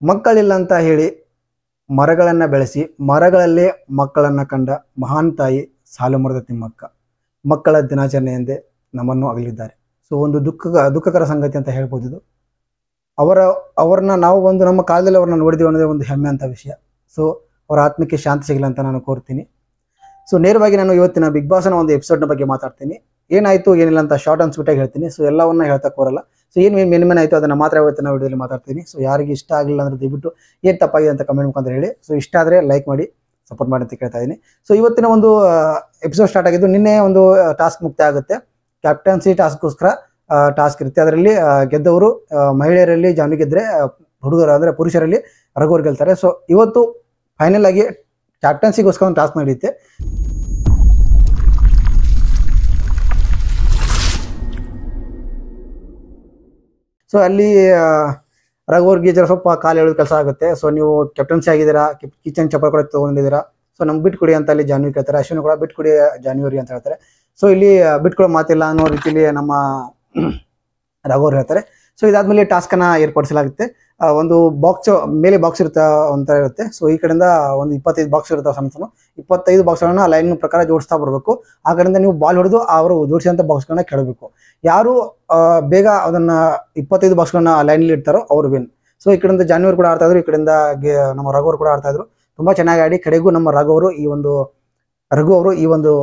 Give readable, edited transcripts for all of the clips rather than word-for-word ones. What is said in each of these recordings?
ಮಕ್ಕಳಿಲ್ಲ ಅಂತ ಹೇಳಿ ಮರಗಳನ್ನು ಬೆಳೆಸಿ ಮರಗಳಲ್ಲೇ ಮಕ್ಕಳನ್ನು ಕಂಡ ಮಹಾನ್ ತಾಯಿ ಸಾಲುಮರದ ತಿಮ್ಮಕ್ಕ ಮಕ್ಕಳ ದಿನಾಚರಣೆ ಎಂದೇ ನಮ್ಮನ್ನು ಅಗಲಿದ್ದಾರೆ. ಸೊ ಒಂದು ದುಃಖಕರ ಸಂಗತಿ ಅಂತ ಹೇಳ್ಬೋದು ಇದು. ಅವ್ರನ್ನ ನಾವು ಒಂದು ನಮ್ಮ ಕಾಲದಲ್ಲಿ ಅವ್ರನ್ನ ನೋಡಿದೀವಿ ಅನ್ನೋದೇ ಒಂದು ಹೆಮ್ಮೆ ಅಂತ ವಿಷಯ. ಸೊ ಅವರ ಆತ್ಮಕ್ಕೆ ಶಾಂತಿ ಸಿಗಲಿ ಅಂತ ನಾನು ಕೋರ್ತೀನಿ. ಸೊ ನೇರವಾಗಿ ನಾನು ಇವತ್ತಿನ ಬಿಗ್ ಬಾಸ್ನ ಒಂದು ಎಪಿಸೋಡ್ನ ಬಗ್ಗೆ ಮಾತಾಡ್ತೀನಿ. ಏನಾಯಿತು ಏನಿಲ್ಲ ಅಂತ ಶಾರ್ಟ್ ಆ್ಯಂಡ್ ಸ್ವೀಟಾಗಿ ಹೇಳ್ತೀನಿ. ಸೊ ಎಲ್ಲವನ್ನ ಹೇಳ್ತಕ್ಕೆ ಬರಲ್ಲ. ಸೊ ಏನು ಮೇನ್ ಆಯಿತು ಅದನ್ನು ಮಾತ್ರ ಇವತ್ತಿನ ವಿಡಿಯೋದಲ್ಲಿ ಮಾತಾಡ್ತೀನಿ. ಸೊ ಯಾರಿಗೆ ಇಷ್ಟ ಆಗಲಿಲ್ಲ ಅಂದ್ರೆ ದಯವಿಟ್ಟು ಏನು ತಪ್ಪಾಗಿದೆ ಅಂತ ಕಮೆಂಟ್ ಮುಖಾಂತರ ಹೇಳಿ. ಸೊ ಇಷ್ಟ ಆದರೆ ಲೈಕ್ ಮಾಡಿ ಸಪೋರ್ಟ್ ಮಾಡಿ ಅಂತ ಕೇಳ್ತಾ ಇದ್ದೀನಿ. ಸೊ ಇವತ್ತಿನ ಒಂದು ಎಪಿಸೋಡ್ ಸ್ಟಾರ್ಟ್ ಆಗಿದ್ದು ನಿನ್ನೆ ಒಂದು ಟಾಸ್ಕ್ ಮುಕ್ತಾಯ ಆಗುತ್ತೆ. ಕ್ಯಾಪ್ಟನ್ಸಿ ಟಾಸ್ಕ್ಗೋಸ್ಕರ ಟಾಸ್ಕ್ ಇರುತ್ತೆ. ಅದರಲ್ಲಿ ಗೆದ್ದವರು ಮಹಿಳೆಯರಲ್ಲಿ ಜಾನ್ವಿ ಗೆದ್ದರೆ, ಹುಡುಗರು ಅಂದರೆ ಪುರುಷರಲ್ಲಿ ರಘುವರು ಗೆಲ್ತಾರೆ. ಸೊ ಇವತ್ತು ಫೈನಲ್ ಆಗಿ ಕ್ಯಾಪ್ಟನ್ಸಿಗೋಸ್ಕರ ಒಂದು ಟಾಸ್ಕ್ ನಡೆಯುತ್ತೆ. ಸೊ ಅಲ್ಲಿ ರಘುವರ್ಗೆ ಸ್ವಲ್ಪ ಕಾಲು ಎಳೆದು ಕೆಲಸ ಆಗುತ್ತೆ. ಸೊ ನೀವು ಕ್ಯಾಪ್ಟನ್ಸಿ ಆಗಿದ್ದೀರಾ, ಕಿಚನ್ ಚಪ್ಪಲ್ ಕೂಡ ತೊಗೊಂಡಿದ್ದೀರಾ, ಸೊ ನಮ್ಗೆ ಬಿಟ್ಕೊಡಿ ಅಂತ ಅಲ್ಲಿ ಜಾನ್ವಿ ಕೇಳ್ತಾರೆ. ಅಶ್ವಿನಿ ಕೂಡ ಬಿಟ್ಕೊಡಿ ಜಾನ್ವಿ ಅಂತ ಹೇಳ್ತಾರೆ. ಸೊ ಇಲ್ಲಿ ಬಿಟ್ಕೊಡೋ ಮಾತಿಲ್ಲ ಅನ್ನೋ ರೀತಿಯಲ್ಲಿ ನಮ್ಮ ರಘುವರು ಹೇಳ್ತಾರೆ. ಸೊ ಇದಾದ್ಮೇಲೆ ಟಾಸ್ಕನ್ನು ಏರ್ಪಡಿಸಲಾಗುತ್ತೆ. ಒಂದು ಬಾಕ್ಸ್ ಮೇಲೆ ಬಾಕ್ಸ್ ಅಂತ ಇರುತ್ತೆ. ಸೊ ಈ ಕಡೆಯಿಂದ ಒಂದು 25 ಬಾಕ್ಸ್ ಇರ್ತಾವೆ. ಸಣ್ಣ 25 ಬಾಕ್ಸ್ಗಳನ್ನ ಲೈನ್ ಪ್ರಕಾರ ಜೋಡಿಸ್ತಾ ಬರಬೇಕು. ಆ ಕಡೆಯಿಂದ ನೀವು ಬಾಲ್ ಹೊಡೆದು ಅವರು ಜೋಡಿಸಿದಂಥ ಬಾಕ್ಸ್ಗಳನ್ನ ಕೆಡಬೇಕು. ಯಾರು ಬೇಗ ಅದನ್ನ 25 ಬಾಕ್ಸ್ಗಳನ್ನ ಲೈನಲ್ಲಿ ಇಡ್ತಾರೋ ಅವರು ವಿನ್. ಸೊ ಈ ಕಡೆಯಿಂದ ಜಾನ್ವಿ ಕೂಡ ಆಡ್ತಾ ಇದ್ರು, ಈ ಕಡೆಯಿಂದ ನಮ್ಮ ರಘುವರು ಕೂಡ ಆಡ್ತಾ ಇದ್ರು. ತುಂಬಾ ಚೆನ್ನಾಗಿ ಆಡಿ ಕಡೆಗೂ ನಮ್ಮ ರಘು ಅವರು ಈ ಒಂದು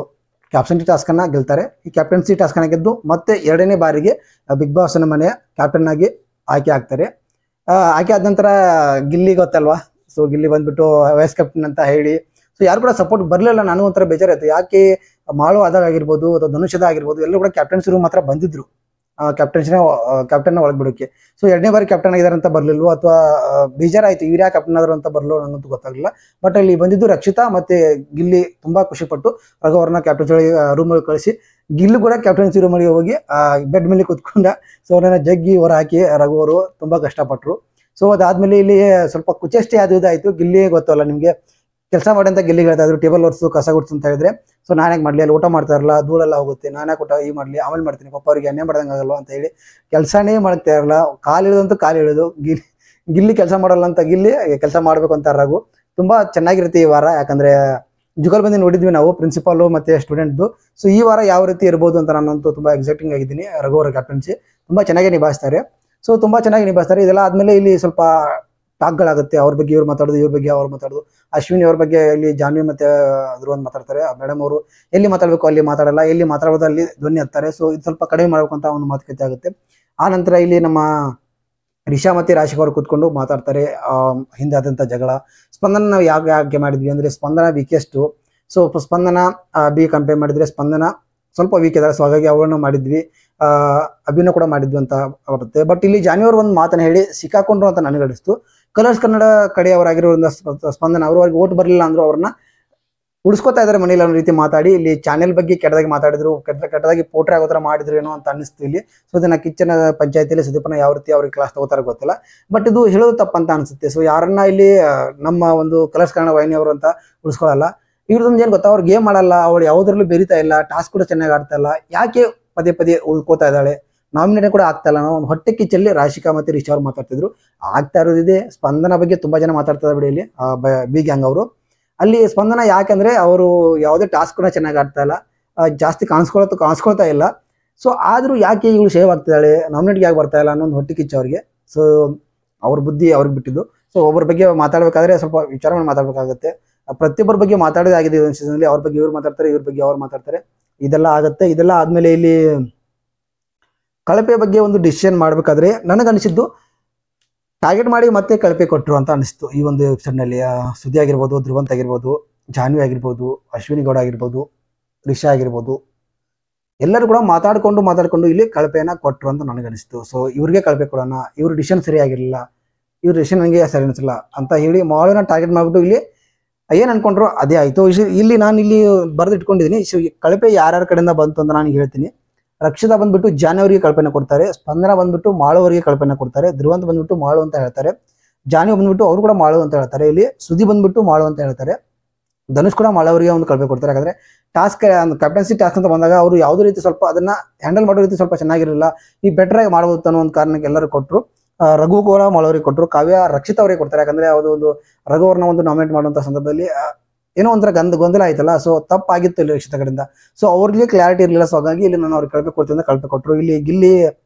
ಕ್ಯಾಪ್ಟನ್ಸಿ ಟಾಸ್ಕನ್ನು ಗೆಲ್ತಾರೆ. ಈ ಕ್ಯಾಪ್ಟನ್ಸಿ ಟಾಸ್ಕನ್ನು ಗೆದ್ದು ಮತ್ತೆ 2ನೇ ಬಾರಿಗೆ ಬಿಗ್ ಬಾಸ್ನ ಮನೆಯ ಕ್ಯಾಪ್ಟನ್ ಆಗಿ ಆಯ್ಕೆ ಆಗ್ತಾರೆ. ಆಯ್ಕೆ ಆದ ನಂತರ ಗಿಲ್ಲಿ ಗೊತ್ತಲ್ವಾ. ಸೊ ಗಿಲ್ಲಿ ಬಂದ್ಬಿಟ್ಟು ವೈಸ್ ಕ್ಯಾಪ್ಟನ್ ಅಂತ ಹೇಳಿ ಸೊ ಯಾರು ಕೂಡ ಸಪೋರ್ಟ್ ಬರಲಿಲ್ಲ. ನನಗೆ ಒಂಥರ ಬೇಜಾರಾಯಿತು. ಯಾಕೆ ಮಾಳು ಆದಾಗ ಆಗಿರ್ಬೋದು ಅಥವಾ ಧನುಷದ ಆಗಿರ್ಬೋದು ಎಲ್ಲರೂ ಕೂಡ ಕ್ಯಾಪ್ಟನ್ಸಿ ರೂಮ್ ಮಾತ್ರ ಬಂದಿದ್ರು ಕ್ಯಾಪ್ಟನ್ನ ಒಳಗೆ ಬಿಡೋಕ್ಕೆ. ಸೊ 2ನೇ ಬಾರಿ ಕ್ಯಾಪ್ಟನ್ ಆಗಿದ್ದಾರೆ ಅಂತ ಬರಲಿಲ್ವೋ ಅಥವಾ ಬೇಜಾರಾಯಿತು ಇವ್ರು ಯಾಕೆ ಕ್ಯಾಪ್ಟನ್ ಆದ್ರು ಅಂತ ಬರಲೋ ನನಗಂತೂ ಗೊತ್ತಾಗಲಿಲ್ಲ. ಬಟ್ ಅಲ್ಲಿ ಬಂದಿದ್ದು ರಕ್ಷಿತಾ ಮತ್ತೆ ಗಿಲ್ಲಿ ತುಂಬಾ ಖುಷಿಪಟ್ಟು ರಘು ಅವ್ರನ್ನ ಕ್ಯಾಪ್ಟನ್ಸಿ ರೂಮ್ಗೆ ಕಳಿಸಿ ಗಿಲ್ಲು ಕೂಡ ಕ್ಯಾಪ್ಟನ್ಸಿ ರೂಮ್ಗೆ ಹೋಗಿ ಬೆಡ್ ಮೇಲೆ ಕುತ್ಕೊಂಡ. ಸೊ ಅವ್ರನ್ನ ಜಗ್ಗಿ ಹೊರ ಹಾಕಿ ರಘು ಅವರು ತುಂಬಾ ಕಷ್ಟಪಟ್ಟರು. ಸೊ ಅದಾದ್ಮೇಲೆ ಇಲ್ಲಿ ಸ್ವಲ್ಪ ಕುಚೇಷ್ಟೆ ಆಯಿತು. ಗಿಲ್ಲಿ ಗೊತ್ತಲ್ಲ ನಿಮಗೆ, ಕೆಲಸ ಮಾಡಿ ಅಂತ ಗಿಲ್ಲಿಗೆ ಹೇಳ್ತಾ ಇದ್ರು, ಟೇಬಲ್ ಒರ್ಸು ಕಸ ಗುಡ್ಸು ಅಂತ ಹೇಳಿದ್ರೆ. ಸೊ ನಾನ್ಯಾಕೆ ಮಾಡಲಿ, ಅಲ್ಲಿ ಊಟ ಮಾಡ್ತಾ ಇರಲ್ಲ, ಧೂಳೆಲ್ಲ ಹೋಗುತ್ತೆ, ನಾನ್ಯಾಕೆ ಊಟ ಈ ಮಾಡಲಿ, ಆಮೇಲೆ ಮಾಡ್ತೀನಿ, ಪಾಪ ಅವ್ರಿಗೆ ಅನ್ಯ ಮಾಡ್ದಂಗೆ ಆಗಲ್ವ ಅಂತ ಹೇಳಿ ಕೆಲಸನೇ ಮಾಡ್ತಾ ಇರಲ್ಲ. ಕಾಲು ಇಳಿದು ಗಿಲ್ಲಿ ಕೆಲಸ ಮಾಡಲ್ಲ ಅಂತ ಗಿಲ್ಲಿ ಕೆಲಸ ಮಾಡಬೇಕು ಅಂತ ರಘು. ತುಂಬಾ ಚೆನ್ನಾಗಿರುತ್ತೆ ಈ ವಾರ. ಯಾಕಂದ್ರೆ ಜುಗಲ್ಬಂದಿ ನೋಡಿದ್ವಿ ನಾವು ಪ್ರಿನ್ಸಿಪಾಲು ಮತ್ತೆ ಸ್ಟೂಡೆಂಟ್ದು. ಸೊ ಈ ವಾರ ಯಾವ ರೀತಿ ಇರ್ಬೋದು ಅಂತ ನಾನಂತೂ ತುಂಬಾ ಎಕ್ಸೈಟಿಂಗ್ ಆಗಿದ್ದೀನಿ. ರಘು ಅವರ ಕ್ಯಾಪ್ಟನ್ಸಿ ತುಂಬಾ ಚೆನ್ನಾಗಿ ನಿಭಾಯಿಸ್ತಾರೆ. ಸೊ ತುಂಬಾ ಚೆನ್ನಾಗಿ ನಿಭಾಯಿಸ್ತಾರೆ. ಇದೆಲ್ಲ ಆದ್ಮೇಲೆ ಇಲ್ಲಿ ಸ್ವಲ್ಪ ಟಾಕ್ಗಳಾಗುತ್ತೆ. ಅವ್ರ ಬಗ್ಗೆ ಇವ್ರು ಮಾತಾಡೋದು, ಇವ್ರ ಬಗ್ಗೆ ಅವ್ರು ಮಾತಾಡೋದು. ಅಶ್ವಿನಿ ಅವ್ರ ಬಗ್ಗೆ ಇಲ್ಲಿ ಜಾನ್ವಿ ಮತ್ತೆ ಧ್ರುವಂತ್ ಮಾತಾಡ್ತಾರೆ. ಮೇಡಮ್ ಅವರು ಎಲ್ಲಿ ಮಾತಾಡಬೇಕು ಅಲ್ಲಿ ಮಾತಾಡಲ್ಲ, ಎಲ್ಲಿ ಮಾತಾಡೋದು ಅಲ್ಲಿ ಧ್ವನಿ ಹತ್ತಾರೆ. ಸೊ ಇದು ಸ್ವಲ್ಪ ಕಡಿಮೆ ಮಾಡಬೇಕು ಅಂತ ಒಂದು ಮಾತುಕತೆ ಆಗುತ್ತೆ. ಆ ನಂತರ ಇಲ್ಲಿ ನಮ್ಮ ರಿಷಾ ಮತ್ತೆ ರಾಶಿಕ್ ಅವರು ಕೂತ್ಕೊಂಡು ಮಾತಾಡ್ತಾರೆ. ಹಿಂದೆ ಆದಂಥ ಜಗಳ, ಸ್ಪಂದನ ನಾವು ಯಾಕೆ ಮಾಡಿದ್ವಿ ಅಂದ್ರೆ ಸ್ಪಂದನ ವೀಕೆಸ್ಟು. ಸೊ ಸ್ಪಂದನ ಬಿ ಕಂಪೇರ್ ಮಾಡಿದ್ರೆ ಸ್ಪಂದನ ಸ್ವಲ್ಪ ವೀಕ್ ಇದ್ದಾರೆ. ಸೊ ಹಾಗಾಗಿ ಅವಳನ್ನು ಮಾಡಿದ್ವಿ, ಅಭಿನಯ ಕೂಡ ಮಾಡಿದ್ವಿ ಅಂತ ಬರುತ್ತೆ. ಬಟ್ ಇಲ್ಲಿ ಜಾನ್ವಿ ಅವರು ಒಂದು ಮಾತನ್ನ ಹೇಳಿ ಸಿಕ್ಕಾಕೊಂಡ್ರು ಅಂತ ನನಗಡಿಸ್ತು. ಕಲರ್ಸ್ ಕನ್ನಡ ಕಡೆಯವರಾಗಿರೋದ್ರಿಂದ ಸ್ಪಂದನ ಅವ್ರಿಗೆ ಓಟ್ ಬರಲಿಲ್ಲ ಅಂದ್ರು ಅವ್ರನ್ನ ಉಳಿಸ್ಕೊತಾ ಇದ್ದಾರೆ ಮನೇಲಿ ಅನ್ನೋ ರೀತಿ ಮಾತಾಡಿ ಇಲ್ಲಿ ಚಾನೆಲ್ ಬಗ್ಗೆ ಕೆಟ್ಟದಾಗಿ ಮಾತಾಡಿದ್ರು, ಕೆಟ್ಟದಾಗಿ ಪೋಟ್ರೆ ಆಗೋ ಥರ ಮಾಡಿದ್ರು ಏನೋ ಅಂತ ಅನ್ನಿಸ್ತು ಇಲ್ಲಿ. ಸೊ ಇದನ್ನ ಕಿಚ್ಚನ ಪಂಚಾಯತಿಯಲ್ಲಿ ಸುದೀಪನ ಯಾವ ರೀತಿ ಅವ್ರಿಗೆ ಕ್ಲಾಸ್ ತಗೋತಾರ ಗೊತ್ತಿಲ್ಲ. ಬಟ್ ಇದು ಹೇಳೋದು ತಪ್ಪಂತ ಅನ್ಸುತ್ತೆ. ಸೊ ಯಾರನ್ನ ಇಲ್ಲಿ ನಮ್ಮ ಒಂದು ಕಲರ್ಸ್ ಕನ್ನಡ ವಾಹಿನಿಯವರು ಅಂತ ಉಳಿಸ್ಕೊಳ್ಳಲ್ಲ. ಇವ್ರದೊಂದು ಏನು ಗೊತ್ತಾ, ಅವ್ರು ಗೇಮ್ ಮಾಡಲ್ಲ, ಅವಳು ಯಾವುದ್ರಲ್ಲೂ ಬೆರೀತಾ ಇಲ್ಲ, ಟಾಸ್ಕ್ ಕೂಡ ಚೆನ್ನಾಗಿ ಆಡ್ತಾ ಇಲ್ಲ, ಯಾಕೆ ಪದೇ ಉಳ್ಕೋತಾ ಇದ್ದಾಳೆ, ನಾಮಿನೇಟ್ ಕೂಡ ಆಗ್ತಾ ಇಲ್ಲ ಅನ್ನೋ ಒಂದು ಹೊಟ್ಟೆ ಕಿಚ್ಚಲ್ಲಿ ರಾಶಿಕಾ ಮತ್ತೆ ರಿಷಾ ಅವ್ರು ಮಾತಾಡ್ತಿದ್ರು. ಆಗ್ತಾ ಇರೋದಿದೆ. ಸ್ಪಂದನ ಬಗ್ಗೆ ತುಂಬಾ ಜನ ಮಾತಾಡ್ತಾರೆ ಬಿಡಿ ಇಲ್ಲಿ ಬಿ ಗ್ಯಾಂಗ್ ಅವರು. ಅಲ್ಲಿ ಸ್ಪಂದನ ಯಾಕಂದ್ರೆ ಅವರು ಯಾವುದೇ ಟಾಸ್ಕ್ ಕೂಡ ಚೆನ್ನಾಗಿ ಆಡ್ತಾ ಇಲ್ಲ, ಜಾಸ್ತಿ ಕಾಣಿಸ್ಕೊಳ್ತಾ ಇಲ್ಲ. ಸೊ ಆದ್ರೂ ಯಾಕೆ ಇವಳು ಸೇವ್ ಆಗ್ತಿದ್ದಾಳೆ, ನಾಮಿನೇಟ್ಗೆ ಯಾಕೆ ಬರ್ತಾ ಇಲ್ಲ ಅನ್ನೋ ಒಂದು ಹೊಟ್ಟೆ ಕಿಚ್ಚ ಅವ್ರಿಗೆ. ಸೊ ಅವ್ರ ಬುದ್ಧಿ ಅವ್ರಿಗೆ ಬಿಟ್ಟಿದ್ದು. ಸೊ ಒಬ್ಬರ ಬಗ್ಗೆ ಮಾತಾಡ್ಬೇಕಾದ್ರೆ ಸ್ವಲ್ಪ ವಿಚಾರ ಮಾಡಿ ಮಾತಾಡ್ಬೇಕಾಗುತ್ತೆ. ಪ್ರತಿಯೊಬ್ಬರ ಬಗ್ಗೆ ಮಾತಾಡೋದಾಗಿದೆ ಇದೊಂದು ಸೀಸನ್ಲಿ. ಅವ್ರ ಬಗ್ಗೆ ಇವ್ರು ಮಾತಾಡ್ತಾರೆ, ಇವ್ರ ಬಗ್ಗೆ ಅವ್ರು ಮಾತಾಡ್ತಾರೆ, ಇದೆಲ್ಲ ಆಗುತ್ತೆ. ಇದೆಲ್ಲ ಆದ್ಮೇಲೆ ಇಲ್ಲಿ ಕಳಪೆ ಬಗ್ಗೆ ಒಂದು ಡಿಸಿಷನ್ ಮಾಡ್ಬೇಕಾದ್ರೆ ನನಗನ್ನಿಸಿದ್ದು ಟಾರ್ಗೆಟ್ ಮಾಡಿ ಮತ್ತೆ ಕಳಪೆ ಕೊಟ್ಟರು ಅಂತ ಅನಿಸ್ತು ಈ ಒಂದು ಎಪಿಸೋಡ್ನಲ್ಲಿ. ಸುದ್ದಿ ಆಗಿರ್ಬೋದು, ಧ್ರುವಂತ್ ಆಗಿರ್ಬೋದು, ಜಾನ್ವಿ ಆಗಿರ್ಬೋದು, ಅಶ್ವಿನಿ ಗೌಡ ಆಗಿರ್ಬೋದು, ರಿಷಾ ಆಗಿರ್ಬೋದು, ಎಲ್ಲರೂ ಕೂಡ ಮಾತಾಡ್ಕೊಂಡು ಇಲ್ಲಿ ಕಳಪೆಯನ್ನ ಕೊಟ್ಟರು ಅಂತ ನನಗನ್ನಿಸ್ತು. ಸೊ ಇವ್ರಿಗೆ ಕಳಪೆ ಕೊಡೋಣ, ಇವ್ರ ಡಿಸಿಷನ್ ಸರಿಯಾಗಿರಲಿಲ್ಲ, ಇವ್ರ ಡಿಸಿಷನ್ ನನಗೆ ಸರಿ ಅನಿಸಿಲ್ಲ ಅಂತ ಹೇಳಿ ಮಾಳನ್ನ ಟಾರ್ಗೆಟ್ ಮಾಡಿಬಿಟ್ಟು ಇಲ್ಲಿ ಏನು ಅನ್ಕೊಂಡ್ರು ಅದೇ ಆಯಿತು. ಇಲ್ಲಿ ನಾನು ಇಲ್ಲಿ ಬರೆದು ಇಟ್ಕೊಂಡಿದ್ದೀನಿ. ಕಳಪೆ ಯಾರ್ಯಾರ ಕಡೆಯಿಂದ ಬಂತು ಅಂತ ನಾನು ಹೇಳ್ತೀನಿ. ರಕ್ಷಿತಾ ಬಂದ್ಬಿಟ್ಟು ಜಾನ್ವರಿಗೆ ಕಲ್ಪನೆ ಕೊಡ್ತಾರೆ, ಸ್ಪಂದನ ಬಂದ್ಬಿಟ್ಟು ಮಾಳುವರಿಗೆ ಕಲ್ಪನೆ ಕೊಡ್ತಾರೆ, ಧ್ರುವಂತ್ ಬಂದ್ಬಿಟ್ಟು ಮಾಳು ಅಂತ ಹೇಳ್ತಾರೆ, ಜಾನ್ವಿ ಬಂದ್ಬಿಟ್ಟು ಅವರು ಕೂಡ ಮಾಳು ಅಂತ ಹೇಳ್ತಾರೆ, ಇಲ್ಲಿ ಸುದ್ದಿ ಬಂದ್ಬಿಟ್ಟು ಮಾಳು ಅಂತ ಹೇಳ್ತಾರೆ, ಧನುಷ್ ಕೂಡ ಮಾಳವರಿಗೆ ಒಂದು ಕಲ್ಪನೆ ಕೊಡ್ತಾರೆ. ಯಾಕಂದ್ರೆ ಟಾಸ್ಕ್ ಕ್ಯಾಪ್ಟನ್ಸಿ ಟಾಸ್ಕ್ ಅಂತ ಬಂದಾಗ ಅವರು ಯಾವುದೇ ರೀತಿ ಸ್ವಲ್ಪ ಅದನ್ನ ಹ್ಯಾಂಡಲ್ ಮಾಡೋ ರೀತಿ ಸ್ವಲ್ಪ ಚೆನ್ನಾಗಿರಲಿಲ್ಲ, ಈ ಬೆಟರ್ ಆಗಿ ಮಾಡಬಹುದು ಅನ್ನೋ ಒಂದು ಕಾರಣಕ್ಕೆ ಎಲ್ಲರೂ ಕೊಟ್ಟರು. ರಘು ಕೂಡ ಮಾಳವರಿಗೆ ಕೊಟ್ಟರು, ಕಾವ್ಯ ರಕ್ಷಿತ್ ಅವರಿಗೆ ಕೊಡ್ತಾರೆ. ಯಾಕಂದ್ರೆ ಯಾವುದೋ ಒಂದು ರಘು ಅವ್ರನ್ನ ಒಂದು ನಾಮಿನೇಟ್ ಮಾಡುವಂತ ಸಂದರ್ಭದಲ್ಲಿ ಏನೋ ಒಂಥರ ಗೊಂದಲ ಆಯ್ತಲ್ಲ, ಸೊ ತಪ್ಪಾಗಿತ್ತು ಇಲ್ಲಿ ರಕ್ಷಿತ ಕಡೆಯಿಂದ. ಸೊ ಅವ್ರಿಗೆ ಕ್ಲಾರಿಟಿ ಇರಲಿಲ್ಲ, ಸೊ ಹಾಗಾಗಿ ಇಲ್ಲಿ ನಾನು ಅವ್ರಿಗೆ ಕಳಪೆ ಕೊಡ್ತೀನಿ ಅಂತ ಕಳಪೆ ಕೊಟ್ಟರು. ಇಲ್ಲಿ ಗಿಲ್ಲಿ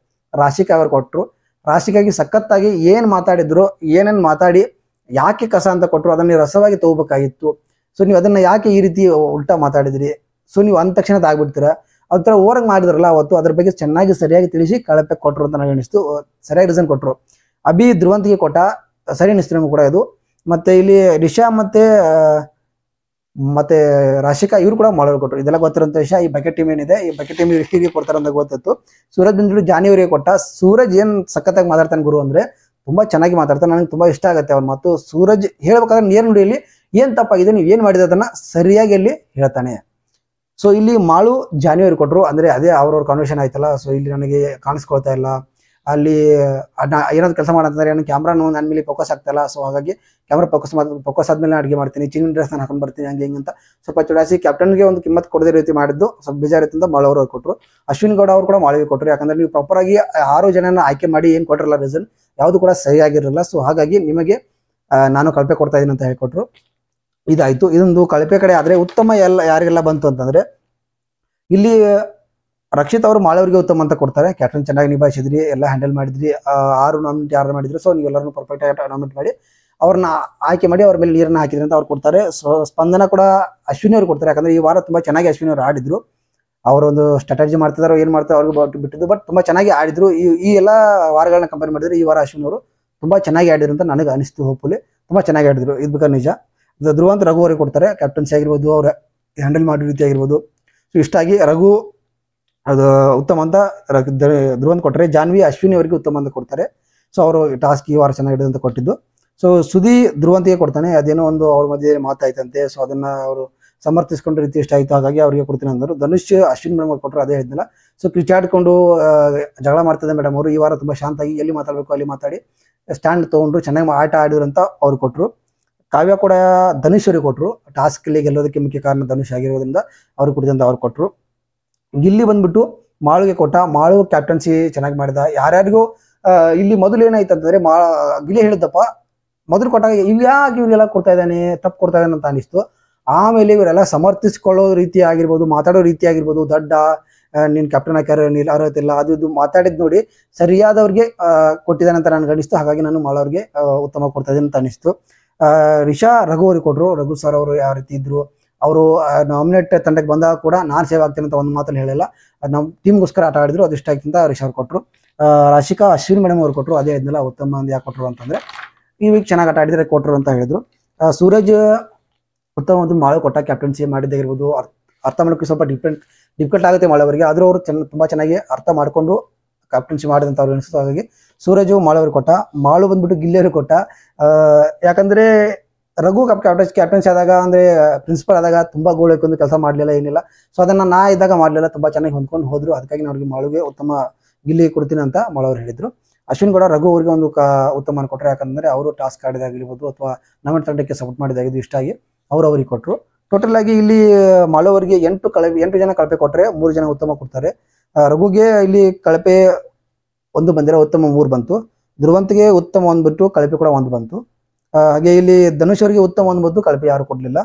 ರಾಶಿಕಾ ಅವ್ರು ಕೊಟ್ಟರು. ರಾಶಿಕಾಗಿ ಸಖತ್ತಾಗಿ ಏನ್ ಮಾತಾಡಿದ್ರು, ಏನೇನ್ ಮಾತಾಡಿ ಯಾಕೆ ಕಸ ಅಂತ ಕೊಟ್ಟರು ಅದನ್ನ ನೀವು ರಸವಾಗಿ ತಗೋಬೇಕಾಗಿತ್ತು. ಸೊ ನೀವು ಅದನ್ನ ಯಾಕೆ ಈ ರೀತಿ ಉಲ್ಟಾ ಮಾತಾಡಿದ್ರಿ, ಸೊ ನೀವು ಅಂದ ತಕ್ಷಣ ಆಗ್ಬಿಡ್ತೀರಾ, ಅದರ ಓವರಾಗಿ ಮಾಡಿದ್ರಲ್ಲ ಅವತ್ತು, ಅದ್ರ ಬಗ್ಗೆ ಚೆನ್ನಾಗಿ ಸರಿಯಾಗಿ ತಿಳಿಸಿ ಕಳಪೆ ಕೊಟ್ಟರು ಅಂತ ನನಗೆ ಅನಿಸ್ತು. ಸರಿಯಾಗಿ ರೀಸನ್ ಕೊಟ್ಟರು. ಅಭಿ ಧ್ರುವಂತಿಗೆ ಕೊಟ್ಟ, ಸರಿ ಅನಿಸ್ತು ನಮ್ಗೆ ಕೂಡ ಇದು. ಮತ್ತೆ ಇಲ್ಲಿ ರಿಷಾ ಮತ್ತೆ ರಾಶಿಕಾ ಇವ್ರು ಕೂಡ ಮಾಡೋರು ಕೊಟ್ಟರು. ಇದೆಲ್ಲ ಗೊತ್ತಿರೋಂಥ ವಿಷಯ. ಈ ಬಕೆಟ್ ಟೀಮ್ ಏನಿದೆ, ಈ ಬಕೆಟ್ ಟೀಮ್ ಎಷ್ಟಿಗೆ ಕೊಡ್ತಾರೆ ಅಂತ ಗೊತ್ತಿತ್ತು. ಸೂರಜ್ ಬಂದ್ಬಿಟ್ಟು ಜಾನಿಯವರಿಗೆ ಕೊಟ್ಟ. ಸೂರಜ್ ಏನ್ ಸಖತ್ತಾಗಿ ಮಾತಾಡ್ತಾನೆ ಗುರು ಅಂದ್ರೆ, ತುಂಬಾ ಚೆನ್ನಾಗಿ ಮಾತಾಡ್ತಾನೆ, ನನಗೆ ತುಂಬಾ ಇಷ್ಟ ಆಗುತ್ತೆ ಅವ್ರ ಮಾತು. ಸೂರಜ್ ಹೇಳ್ಬೇಕಾದ್ರೆ ನೇರ ನುಡಿಯಲ್ಲಿ ಏನ್ ತಪ್ಪಾಗಿದೆ, ನೀವು ಏನ್ ಮಾಡಿದ್ರೆ ಅದನ್ನ ಸರಿಯಾಗಿ ಅಲ್ಲಿ ಹೇಳ್ತಾನೆ. ಸೊ ಇಲ್ಲಿ ಮಾಳು ಜಾನಿಯವ್ರಿಗೆ ಕೊಟ್ಟರು. ಅಂದ್ರೆ ಅದೇ ಅವ್ರವ್ರ ಕಾನ್ವರ್ಸೇಷನ್ ಆಯ್ತಲ್ಲ, ಸೊ ಇಲ್ಲಿ ನನಗೆ ಕಾಣಿಸ್ಕೊಳ್ತಾ ಇಲ್ಲ, ಅಲ್ಲಿ ಏನಾದ್ರು ಕೆಲಸ ಮಾಡಂತಂದ್ರೆ ಏನು ಕ್ಯಾಮ್ರಾನು ನನ್ನ ಮೇಲೆ ಫೋಕಸ್ ಆಗ್ತಾ ಇಲ್ಲ, ಸೊ ಹಾಗಾಗಿ ಕ್ಯಾಮ್ರಾ ಫೋಕಸ್ ಆದ್ಮೇಲೆ ಅಡುಗೆ ಮಾಡ್ತೀನಿ, ಚಿನ್ನ ಡ್ರೆಸ್ ನಾನು ಹಾಕೊಂಡು ಬರ್ತೀನಿ, ಹಂಗೆ ಹಿಂಗೆ ಅಂತ ಸ್ವಲ್ಪ ಚುಡಾಯಿಸಿ ಕ್ಯಾಪ್ಟನ್ಗೆ ಒಂದು ಕಿಮ್ಮತ್ ಕೊಡದೇ ರೀತಿ ಮಾಡಿದ್ದು ಸ್ವಲ್ಪ ಬೇಜಾರಿತ್ತು ಅಂತ ಮಾಳು ಅವ್ರು ಕೊಟ್ಟರು. ಅಶ್ವಿನ್ ಗೌಡ ಅವ್ರು ಕೂಡ ಮಾಳಿಗೆ ಕೊಟ್ಟರು. ಯಾಕಂದ್ರೆ ನೀವು ಪ್ರಾಪರ್ ಆಗಿ 6 ಜನನ ಆಯ್ಕೆ ಮಾಡಿ ಏನ್ ಕೊಟ್ಟಿರಲ್ಲ ರೀಸನ್ ಯಾವುದು ಕೂಡ ಸರಿಯಾಗಿರಲಿಲ್ಲ. ಸೊ ಹಾಗಾಗಿ ನಿಮಗೆ ನಾನು ಕಳಪೆ ಕೊಡ್ತಾ ಇದೀನಿ ಅಂತ ಹೇಳಿಕೊಟ್ರು. ಇದಾಯ್ತು. ಇದೊಂದು ಕಳಪೆ ಕಡೆ. ಆದ್ರೆ ಉತ್ತಮ ಯಾರಿಗೆಲ್ಲ ಬಂತು ಅಂತಂದ್ರೆ, ಇಲ್ಲಿ ರಕ್ಷಿತ್ ಅವರು ಮಾಳವರಿಗೆ ಉತ್ತಮ ಅಂತ ಕೊಡ್ತಾರೆ. ಕ್ಯಾಪ್ಟನ್ ಚೆನ್ನಾಗಿ ನಿಭಾಯಿಸಿದ್ರಿ, ಎಲ್ಲ ಹ್ಯಾಂಡಲ್ ಮಾಡಿದ್ರಿ, 6 ನಾಮಿನೇಟ್ ಯಾರು ಮಾಡಿದ್ರು, ಸೊ ನೀವೆಲ್ಲರೂ ಪರ್ಫೆಕ್ಟ್ ಆಗಿ ನಾಮಿನೇಟ್ ಮಾಡಿ ಅವ್ರನ್ನ ಆಯ್ಕೆ ಮಾಡಿ ಅವ್ರ ಮೇಲೆ ನೀರನ್ನ ಹಾಕಿದ್ರಿ ಅಂತ ಅವ್ರು ಕೊಡ್ತಾರೆ. ಸೊ ಸ್ಪಂದನ ಕೂಡ ಅಶ್ವಿನಿ ಅವ್ರು ಕೊಡ್ತಾರೆ. ಯಾಕಂದ್ರೆ ಈ ವಾರ ತುಂಬಾ ಚೆನ್ನಾಗಿ ಅಶ್ವಿನಿ ಅವರು ಆಡಿದ್ರು. ಅವರೊಂದು ಸ್ಟ್ರಾಟಜಿ ಮಾಡ್ತಿದಾರೋ ಏನ್ ಮಾಡ್ತಾರೆ ಅವ್ರಿಗೆ ಬಿಟ್ಟಿದ್ದು, ಬಟ್ ತುಂಬಾ ಚೆನ್ನಾಗಿ ಆಡಿದ್ರು. ಈ ಎಲ್ಲ ವಾರಗಳನ್ನ ಕಂಪೇರ್ ಮಾಡಿದ್ರೆ ಈ ವಾರ ಅಶ್ವಿನಿ ಅವರು ತುಂಬಾ ಚೆನ್ನಾಗಿ ಆಡಿದ್ರು ಅಂತ ನನಗೆ ಅನಿಸ್ತು. ಹೋಪ್ಫುಲಿ ತುಂಬಾ ಚೆನ್ನಾಗಿ ಆಡಿದ್ರು, ಇದು ಬೇಕಾದ್ರೆ ನಿಜ. ಧ್ರುವಂತ ರಘು ಅವರಿಗೆ ಕೊಡ್ತಾರೆ. ಕ್ಯಾಪ್ಟನ್ಸಿ ಆಗಿರ್ಬೋದು, ಅವ್ರ ಹ್ಯಾಂಡಲ್ ಮಾಡೋ ರೀತಿ ಆಗಿರ್ಬೋದು, ಸೊ ಇಷ್ಟಾಗಿ ರಘು ಅದು ಉತ್ತಮ ಅಂತ ಧ್ರುವಂತ ಕೊಟ್ಟರೆ. ಜಾನ್ವಿ ಅಶ್ವಿನಿ ಅವರಿಗೆ ಉತ್ತಮ ಅಂತ ಕೊಡ್ತಾರೆ. ಸೊ ಅವರು ಟಾಸ್ಕ್ ಈ ವಾರ ಚೆನ್ನಾಗಿದೆ ಅಂತ ಕೊಟ್ಟಿದ್ದು. ಸೊ ಸುದಿ ಧ್ರುವಂತಿಗೆ ಕೊಡ್ತಾನೆ. ಅದೇನೋ ಒಂದು ಅವ್ರ ಮಧ್ಯೆ ಮಾತಾಯ್ತಂತೆ, ಸೊ ಅದನ್ನ ಅವರು ಸಮರ್ಥಿಸ್ಕೊಂಡ ರೀತಿ ಇಷ್ಟ ಆಯ್ತು, ಹಾಗಾಗಿ ಅವರಿಗೆ ಕೊಡ್ತೀನಿ ಅಂದರು. ಧನುಷ್ ಅಶ್ವಿನ್ ಮೇಡಮ್ ಅವ್ರು ಕೊಟ್ಟರು, ಅದೇ ಹೇಳಿದ್ನಲ್ಲ. ಸೊ ಕಿಚಾಡ್ಕೊಂಡು ಜಗಳ ಮಾಡ್ತಿದ್ದೆ ಮೇಡಮ್ ಅವರು. ಈ ವಾರ ತುಂಬಾ ಶಾಂತಾಗಿ ಎಲ್ಲಿ ಮಾತಾಡಬೇಕು ಅಲ್ಲಿ ಮಾತಾಡಿ ಸ್ಟ್ಯಾಂಡ್ ತೊಗೊಂಡ್ರು, ಚೆನ್ನಾಗಿ ಆಟ ಆಡಿದ್ರು ಅಂತ ಅವ್ರು ಕೊಟ್ಟರು. ಕಾವ್ಯ ಕೂಡ ಧನುಷ್ ಅವರಿಗೆ ಕೊಟ್ಟರು. ಟಾಸ್ಕ್ ಇಲ್ಲಿ ಗೆಲ್ಲೋದಕ್ಕೆ ಮುಖ್ಯ ಕಾರಣ ಧನುಷ್ ಆಗಿರೋದ್ರಿಂದ ಅವ್ರಿಗೆ ಕೊಟ್ಟಿದ್ದಂತ ಅವ್ರು ಕೊಟ್ಟರು. ಗಿಲ್ಲಿ ಬಂದ್ಬಿಟ್ಟು ಮಾಳುಗೆ ಕೊಟ್ಟ. ಮಾಳು ಕ್ಯಾಪ್ಟನ್ಸಿ ಚೆನ್ನಾಗಿ ಮಾಡಿದ. ಯಾರ್ಯಾರಿಗೂ ಇಲ್ಲಿ ಮೊದಲು ಏನಾಯ್ತು ಅಂತಂದ್ರೆ, ಗಿಲ್ಲಿ ಹೇಳಿದ್ದಪ್ಪ ಮೊದಲು ಕೊಟ್ಟಾಗ ಯಾಕೆ ಇವ್ರಿಗೆಲ್ಲ ಕೊಡ್ತಾ ಇದ್ದಾನೆ, ತಪ್ಪು ಕೊಡ್ತಾ ಇದ್ದಾನೆ ಅಂತ ಅನಿಸ್ತು. ಆಮೇಲೆ ಇವರೆಲ್ಲ ಸಮರ್ಥಿಸ್ಕೊಳ್ಳೋ ರೀತಿ ಆಗಿರ್ಬೋದು, ಮಾತಾಡೋ ರೀತಿ ಆಗಿರ್ಬೋದು, ದಡ್ಡ ನೀನ್ ಕ್ಯಾಪ್ಟನ್ ಹಾಕ್ಯಾರ ನೀಲ್ ಅರ್ಹತೆ ಇಲ್ಲ, ಅದು ಇದು ಮಾತಾಡಿದ್ ನೋಡಿ ಸರಿಯಾದವ್ರಿಗೆ ಕೊಟ್ಟಿದ್ದಾನೆ ಅಂತ ನನ್ಗೆ ಅನಿಸ್ತು. ಹಾಗಾಗಿ ನಾನು ಮಾಳವ್ರಿಗೆ ಉತ್ತಮ ಕೊಡ್ತಾ ಇದ್ದೀನಿ ಅಂತ ಅನಿಸ್ತು. ರಿಷಾ ರಘು ಅವ್ರಿಗೆ ಕೊಟ್ರು. ರಘು ಸರ್ ಅವರು ಯಾವ ರೀತಿ ಇದ್ರು, ಅವರು ನಾಮಿನೇಟ್ ತಂಡಕ್ಕೆ ಬಂದಾಗ ಕೂಡ ನಾನು ಸೇವ್ ಆಗ್ತೀನಿ ಅಂತ ಒಂದು ಮಾತಲ್ಲಿ ಹೇಳಿಲ್ಲ, ನಮ್ಮ ಟೀಮ್ಗೋಸ್ಕರ ಆಟ ಆಡಿದ್ರು, ಅದು ಇಷ್ಟ ಆಯ್ತು ಅಂತ ರಿಷಾ ಅವ್ರು ಕೊಟ್ಟರು. ರಾಶಿಕಾ ಅಶ್ವಿನಿ ಮೇಡಮ್ ಅವ್ರು ಕೊಟ್ಟರು. ಅದೇ ಇದನ್ನೆಲ್ಲ ಉತ್ತಮ ಅಂತ ಯಾಕೆ ಕೊಟ್ಟರು ಅಂತಂದ್ರೆ, ಈ ವೀಕ್ ಚೆನ್ನಾಗಿ ಆಟ ಆಡಿದ್ರೆ ಕೊಟ್ಟರು ಅಂತ ಹೇಳಿದ್ರು. ಸೂರಜ್ ಉತ್ತಮ ಒಂದು ಮಾಳು ಕೊಟ್ಟ. ಕ್ಯಾಪ್ಟನ್ಸಿ ಮಾಡಿದ್ದಾಗಿರ್ಬೋದು, ಅರ್ಥ ಮಾಡೋಕ್ಕೆ ಸ್ವಲ್ಪ ಡಿಫಿಕಲ್ಟ್ ಆಗುತ್ತೆ ಮಾಳವರಿಗೆ, ಆದರೂ ಅವರು ತುಂಬಾ ಚೆನ್ನಾಗಿ ಅರ್ಥ ಮಾಡ್ಕೊಂಡು ಕ್ಯಾಪ್ಟನ್ಸಿ ಮಾಡಿದಂತ ಅವ್ರು ಅನಿಸ್ತು. ಹಾಗಾಗಿ ಸೂರಜು ಮಾಳವ್ರಿಗೆ ಕೊಟ್ಟ. ಮಾಳು ಬಂದ್ಬಿಟ್ಟು ಗಿಲ್ಲಿಯವ್ರಿಗೆ ಕೊಟ್ಟ. ಯಾಕಂದ್ರೆ ರಘು ಕ್ಯಾಪ್ಟನ್ಸಿ ಆದಾಗ ಅಂದ್ರೆ ಪ್ರಿನ್ಸಿಪಲ್ ಆದಾಗ ತುಂಬಾ ಗೋಳು ಹಾಕೊಂಡು ಕೆಲಸ ಮಾಡ್ಲಿಲ್ಲ, ಏನಿಲ್ಲ. ಸೊ ಅದನ್ನ ನಾ ಇದ್ದಾಗ ಮಾಡ್ಲಿಲ್ಲ, ತುಂಬಾ ಚೆನ್ನಾಗಿ ಹೊಂದ್ಕೊಂಡು ಹೋದ್ರು. ಅದಕ್ಕಾಗಿ ಅವ್ರಿಗೆ ಮಾಳುಗೆ ಉತ್ತಮ ಗಿಲ್ಲಿ ಕೊಡ್ತೀನಿ ಅಂತ ಮಾಳವ್ರು ಹೇಳಿದ್ರು. ಅಶ್ವಿನ್ ಗೌಡ ರಘು ಅವರಿಗೆ ಒಂದು ಉತ್ತಮ ಕೊಟ್ಟರೆ. ಯಾಕಂದ್ರೆ ಅವರು ಟಾಸ್ಕ್ ಆಡಿದಾಗಿರ್ಬೋದು ಅಥವಾ ನಮ್ಮ ತಂಡಕ್ಕೆ ಸಪೋರ್ಟ್ ಮಾಡಿದಾಗಿದ್ದು ಇಷ್ಟ ಆಗಿ ಅವ್ರಿಗೆ ಕೊಟ್ಟರು. ಟೋಟಲ್ ಆಗಿ ಇಲ್ಲಿ ಮಾಳು ಅವರಿಗೆ 8 ಜನ ಕಳಪೆ ಕೊಟ್ಟರೆ 3 ಜನ ಉತ್ತಮ ಕೊಡ್ತಾರೆ. ರಘುಗೆ ಇಲ್ಲಿ ಕಳಪೆ 1 ಬಂದಿರೋ, ಉತ್ತಮ 3 ಬಂತು. ಧ್ರುವಂತಿಗೆ ಉತ್ತಮ 1 ಬಿಟ್ಟು ಕಳಪೆ ಕೂಡ 1 ಬಂತು. ಹಾಗೆ ಇಲ್ಲಿ ಧನುಷ್ ಅವರಿಗೆ ಉತ್ತಮ 1 ಬಂತು, ಕಳಪೆ ಯಾರು ಕೊಡ್ಲಿಲ್ಲ.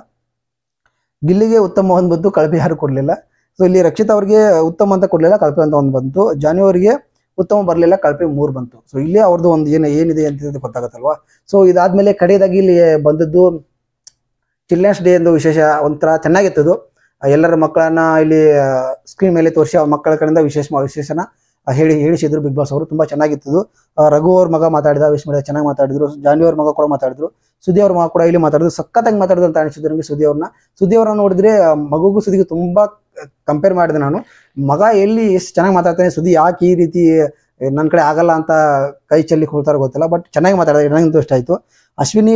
ಗಿಲ್ಲಿಗೆ ಉತ್ತಮ 1 ಬಂತು, ಕಳಪೆ ಯಾರು ಕೊಡ್ಲಿಲ್ಲ. ಸೊ ಇಲ್ಲಿ ರಕ್ಷಿತ್ ಅವರಿಗೆ ಉತ್ತಮ ಅಂತ ಕೊಡ್ಲಿಲ್ಲ, ಕಳಪೆ ಅಂತ 1 ಬಂತು. ಜಾನಿ ಅವರಿಗೆ ಉತ್ತಮ ಬರಲಿಲ್ಲ, ಕಳಪೆ 3 ಬಂತು. ಸೊ ಇಲ್ಲಿ ಅವ್ರದ್ದು ಒಂದು ಏನಿದೆ ಅಂತ ಗೊತ್ತಾಗತ್ತಲ್ವಾ. ಸೊ ಇದಾದ್ಮೇಲೆ ಕಡೆಯದಾಗಿ ಇಲ್ಲಿ ಬಂದದ್ದು ಚಿಲ್ಡ್ರನ್ಸ್ ಡೇ ಎಂದು ವಿಶೇಷ ಒಂಥರ ಚೆನ್ನಾಗಿತ್ತು. ಎಲ್ಲರ ಮಕ್ಕಳನ್ನ ಇಲ್ಲಿ ಸ್ಕ್ರೀನ್ ಮೇಲೆ ತೋರಿಸಿ ಅವ್ರ ಮಕ್ಕಳ ಕಡೆಯಿಂದ ವಿಶೇಷನ ಹೇಳಿಸಿದ್ರು ಬಿಗ್ ಬಾಸ್ ಅವರು. ತುಂಬಾ ಚೆನ್ನಾಗಿತ್ತು. ರಘು ಅವ್ರ ಮಗ ಮಾತಾಡಿದ, ವಿಶ್ ಮಾಡಿದ, ಚೆನ್ನಾಗಿ ಮಾತಾಡಿದ್ರು. ಜಾನಿ ಅವ್ರ ಮಗ ಕೂಡ ಮಾತಾಡಿದ್ರು. ಸುದ್ದಿ ಅವ್ರ ಮಗ ಕೂಡ ಇಲ್ಲಿ ಮಾತಾಡಿದ್ರು, ಸಖತ್ತಾಗಿ ಮಾತಾಡಿದ್ರು ಅಂತ ಅನಿಸಿದ್ರು ನನಗೆ. ಸುದ್ದಿ ಅವ್ರನ್ನ ನೋಡಿದ್ರೆ ಮಗುಗೂ ಸುದ್ದಿಗೂ ತುಂಬಾ ಕಂಪೇರ್ ಮಾಡಿದೆ ನಾನು. ಮಗ ಎಲ್ಲಿ ಎಷ್ಟು ಚೆನ್ನಾಗಿ ಮಾತಾಡ್ತಾನೆ, ಸುದ್ದಿ ಯಾಕೆ ಈ ರೀತಿ ನನ್ನ ಕಡೆ ಆಗಲ್ಲ ಅಂತ ಕೈ ಚೆಲ್ಲಿ ಕೊಡ್ತಾರೋ ಗೊತ್ತಿಲ್ಲ, ಬಟ್ ಚೆನ್ನಾಗಿ ಮಾತಾಡಿದ್ರೆ ನನಗಂತೂ ಇಷ್ಟ ಆಯ್ತು. ಅಶ್ವಿನಿ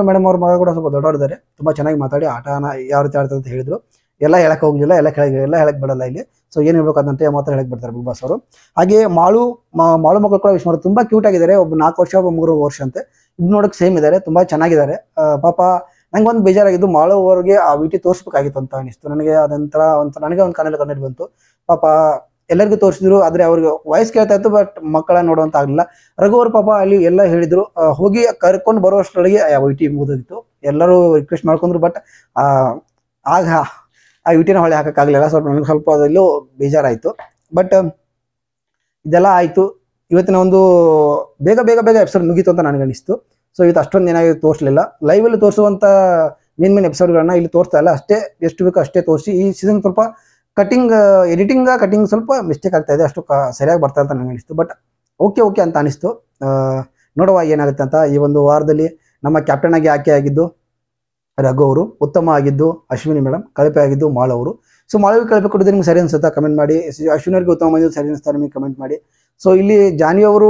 ಮೇಡಮ್ ಅವ್ರ ಮಗ ಕೂಡ ಸ್ವಲ್ಪ ದೊಡ್ಡವರಿದ್ದಾರೆ, ತುಂಬಾ ಚೆನ್ನಾಗಿ ಮಾತಾಡಿ ಆಟನ ಯಾವ ರೀತಿ ಆಡ್ತಾರೆ ಅಂತ ಹೇಳಿದ್ರು. ಎಲ್ಲ ಹೇಳಕ್ ಹೋಗ್ಲಿಲ್ಲ, ಎಲ್ಲ ಹೇಳಕ್ ಬಿಡಲ್ಲ ಇಲ್ಲಿ. ಸೊ ಏನ್ ಹೇಳ್ಬೇಕು ಅದಂತೆ ಮಾತ್ರ ಹೇಳಕ್ ಬಿಡ್ತಾರೆ ಬಿಗ್ ಬಾಸ್ ಅವರು. ಹಾಗೆ ಮಾಳು ಮಕ್ಕಳು ಕೂಡ ವಿಶ್ ಮಾಡೋದು, ತುಂಬಾ ಕ್ಯೂಟ್ ಆಗಿದ್ದಾರೆ. ಒಬ್ಬ 4 ವರ್ಷ, ಒಬ್ಬ 3 ವರ್ಷ ಅಂತೆ. ಇದು ನೋಡಕ್ ಸೇಮ್ ಇದ್ದಾರೆ, ತುಂಬಾ ಚೆನ್ನಾಗಿದ್ದಾರೆ. ಪಾಪ ನಂಗೆ ಒಂದು ಬೇಜಾರಾಗಿದ್ದು, ಮಾಳು ಅವ್ರಿಗೆ ಆ ವಿಟಿ ತೋರಿಸ್ಬೇಕಾಗಿತ್ತು ಅಂತ ಅನಿಸ್ತು ನನಗೆ. ಅದಂತರ ನನಗೆ ಒಂದು ಕಣ್ಣಲ್ಲಿ ಬಂತು. ಪಾಪ ಎಲ್ಲರಿಗೂ ತೋರಿಸಿದ್ರು, ಆದ್ರೆ ಅವ್ರಿಗೆ ವಾಯ್ಸ್ ಕೇಳ್ತಾ ಇತ್ತು, ಬಟ್ ಮಕ್ಕಳ ನೋಡುವಂತ ಆಗ್ಲಿಲ್ಲ. ರಘು ಅವ್ರ ಪಾಪ ಅಲ್ಲಿ ಎಲ್ಲ ಹೇಳಿದ್ರು, ಹೋಗಿ ಕರ್ಕೊಂಡು ಬರುವಷ್ಟರೊಳಗೆ OTT ಮುಗಿದೋಗಿತ್ತು. ಎಲ್ಲರೂ ರಿಕ್ವೆಸ್ಟ್ ಮಾಡ್ಕೊಂಡ್ರು, ಬಟ್ ಆಗ ಆ UTT ಹೊಳೆ ಹಾಕಕ್ಕಾಗಲಿಲ್ಲ. ಸ್ವಲ್ಪ ನನಗೆ ಸ್ವಲ್ಪ ಅದರಲ್ಲೂ ಬೇಜಾರಾಯಿತು. ಬಟ್ ಇದೆಲ್ಲ ಆಯಿತು. ಇವತ್ತಿನ ಒಂದು ಬೇಗ ಬೇಗ ಬೇಗ ಎಪಿಸೋಡ್ ಮುಗೀತು ಅಂತ ನನಗೆ ಅನಿಸ್ತು. ಸೊ ಇವತ್ತು ಅಷ್ಟೊಂದು ಏನಾಗಿ ತೋರಿಸಲಿಲ್ಲ. ಲೈವಲ್ಲಿ ತೋರಿಸುವಂಥ ಮೇನ್ ಎಪಿಸೋಡ್ಗಳನ್ನ ಇಲ್ಲಿ ತೋರಿಸ್ತಾ ಇಲ್ಲ, ಅಷ್ಟೇ ಎಷ್ಟು ಬೇಕೋ ಅಷ್ಟೇ ತೋರಿಸಿ. ಈ ಸೀಸನ್ ಸ್ವಲ್ಪ ಕಟಿಂಗ್ ಸ್ವಲ್ಪ ಮಿಸ್ಟೇಕ್ ಆಗ್ತಾ ಇದೆ, ಅಷ್ಟು ಸರಿಯಾಗಿ ಬರ್ತಾ ಅಂತ ನನಗೆ ಅನಿಸ್ತು. ಬಟ್ ಓಕೆ ಅಂತ ಅನಿಸ್ತು. ನೋಡುವ ಏನಾಗುತ್ತೆ ಅಂತ. ಈ ಒಂದು ವಾರದಲ್ಲಿ ನಮ್ಮ ಕ್ಯಾಪ್ಟನ್ ಆಗಿ ಆಯ್ಕೆ ಆಗಿದ್ದು ರಘು ಅವರು, ಉತ್ತಮ ಆಗಿದ್ದು ಅಶ್ವಿನಿ ಮೇಡಮ್, ಕಳಪೆ ಆಗಿದ್ದು ಮಾಳು ಅವರು. ಸೊ ಮಾಳವಿಗೆ ಕಳಪೆ ಕೊಟ್ಟಿದ್ದು ನಿಮ್ಗೆ ಸರಿ ಅನ್ಸುತ್ತಾ ಕಮೆಂಟ್ ಮಾಡಿ. ಅಶ್ವಿನಿಯವರಿಗೆ ಉತ್ತಮ ಬಂದಿದ್ದು ಸರಿ ಅನಿಸ್ತಾ ನಿಮಗೆ ಕಮೆಂಟ್ ಮಾಡಿ. ಸೊ ಇಲ್ಲಿ ಜಾನ್ವಿ ಅವರು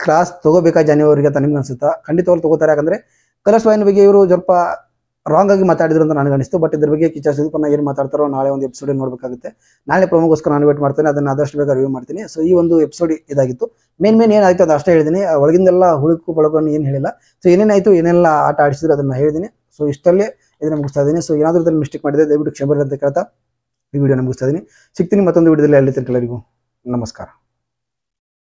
ಕ್ಲಾಸ್ ತಗೋಬೇಕಾ ಜಾನ್ವಿ ಅವರಿಗೆ ಅಂತ ನಿಮ್ಗೆ ಅನ್ಸುತ್ತಾ? ಖಂಡಿತ ಅವ್ರು ತಗೋತಾರೆ. ಯಾಕಂದ್ರೆ ಕಲರ್ಸ್ ವಾಯಿನ ಬಗ್ಗೆ ಇವರು ಸ್ವಲ್ಪ ರಾಂಗ್ ಆಗಿ ಮಾತಾಡಿದ್ರು ಅಂತ ನನಗೆ ಅನಿಸ್ತು. ಬಟ್ ಇದ್ರ ಬಗ್ಗೆ ಕಿಚ್ಚ ಸುದೀಪ್ ಏನು ಮಾತಾಡ್ತಾರೋ ನಾಳೆ ಒಂದು ಎಪಿಸೋಡ್ ನೋಡಬೇಕಾಗುತ್ತೆ. ನಾಳೆ ಪ್ರೊಮೋಗೋಸ್ಕರ ನಾನು ವೇಟ್ ಮಾಡ್ತೇನೆ, ಅದನ್ನು ಆದಷ್ಟು ಬೇಗ ರಿವ್ಯೂ ಮಾಡ್ತೀನಿ. ಸೊ ಈ ಒಂದು ಎಪಿಸೋಡ್ ಇದಾಗಿತ್ತು. ಮೇನ್ ಏನಾಯ್ತು ಅದು ಅಷ್ಟೇ ಹೇಳಿದ್ದೀನಿ. ಒಳಗಿಂದೆಲ್ಲ ಹುಳುಕು ಬಳಗನ್ನು ಏನು ಹೇಳಿಲ್ಲ. ಸೊ ಏನೇನಾಯ್ತು, ಏನೆಲ್ಲ ಆಟ ಆಡಿಸಿದ್ರು ಅದನ್ನು ಹೇಳಿದ್ದೀನಿ. ಸೊ ಇಷ್ಟಲ್ಲೇ ಇದನ್ನು ಮುಗಿಸ್ತಾ ಇದ್ದೀನಿ. ಸೊ ಏನಾದರೂ ಇದನ್ನು ಮಿಸ್ಟೇಕ್ ಮಾಡಿದೆ ದಯವಿಟ್ಟು ಕ್ಷಮೆ ಅಂತ ಕೇಳ್ತಾ ಈ ವಿಡಿಯೋ ಮುಗಿಸ್ತಾ ಇದ್ದೀನಿ. ಸಿಗ್ತೀನಿ ಮತ್ತೊಂದು ವಿಡಿಯೋದಲ್ಲಿ. ಅಲ್ಲಿ ತನಕ ಎಲ್ಲರಿಗೂ ನಮಸ್ಕಾರ.